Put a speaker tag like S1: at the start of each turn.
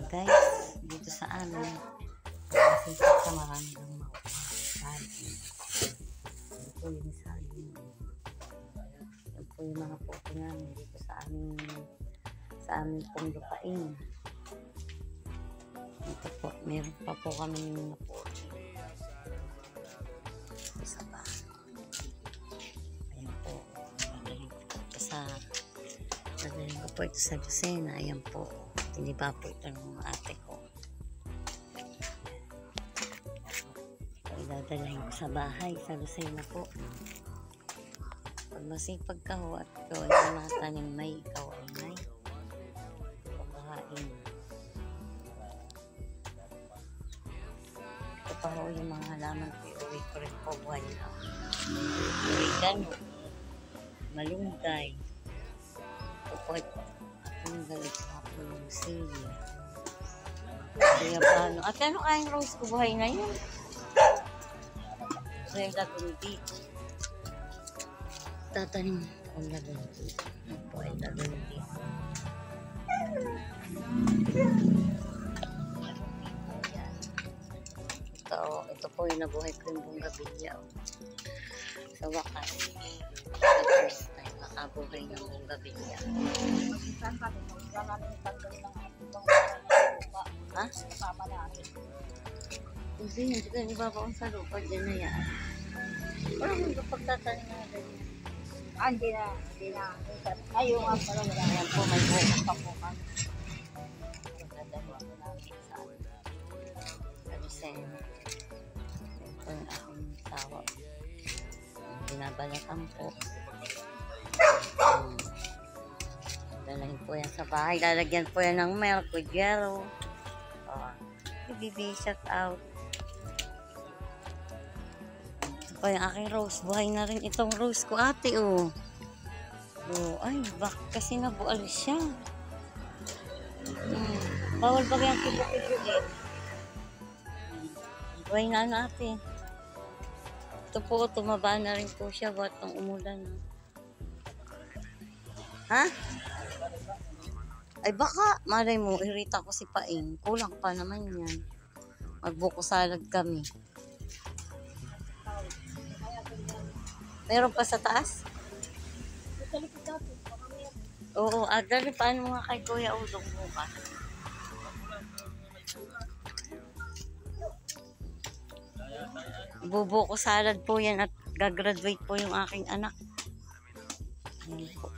S1: Guys, dito sa amin kasi sa maraming saging. Ito po yung saging. Ito po yung mga puto namin dito sa aming pong lupain. Ito po, meron pa po kami mga puto sa bahay. Ayan po, dadalhin ko po ito sa Lucena. Ayan po, tiniba po ito ng ate ko. Idadalhin ko sa bahay, sa Lucena po. Pag masipag ka ho at ikaw ay mga tanim may, ikaw ay may pagkahain. Ito pa ho yung mga halaman ko, iuwi ko rin po buhay na. Oregano, malunggay. Ito po ang galit sa po yung sili. Kaya paano? At ano kayang rose ko buhay na yun? So yung lagundi. Tatanim ang lagundi. Ito po ay lagundi. Ito po yung nabuhay ko yung bonggabilya. Sa wakas, first time makabuhay ng bonggabilya. Ha? Hindi ka ibabaon sa lupa, dyan na yan. Parang hindi ka pagtatanim na ganyan.
S2: Hindi na. Ayaw nga pala wala.
S1: Ayan po, may bukas pa po kami. Dadalhin ko namin sa Lucena. Ito yung aking tawa. Binabalatan po. Dadalhin po yan sa bahay. Lalagyan po yan ng milk with yellow. Baby, shout out. Ito po yung aking rose. Buhay na rin itong rose ko, ate, oh. Oh, ay, bakit kasi nabual siya? Bawal ba kayang kibo-kibo? Buhay na natin. Ito po, tumaba na rin po siya. Ba't nang umulan? Ha? Ay baka, malay mo, irita ko si Paing. Kulang pa naman yan. Magbuko salad kami. Meron pa sa taas? Oo, dali, paano nga kay Kuya Udong bukas? Bubuko salad po yan at gagraduate po yung aking anak. Ayan po.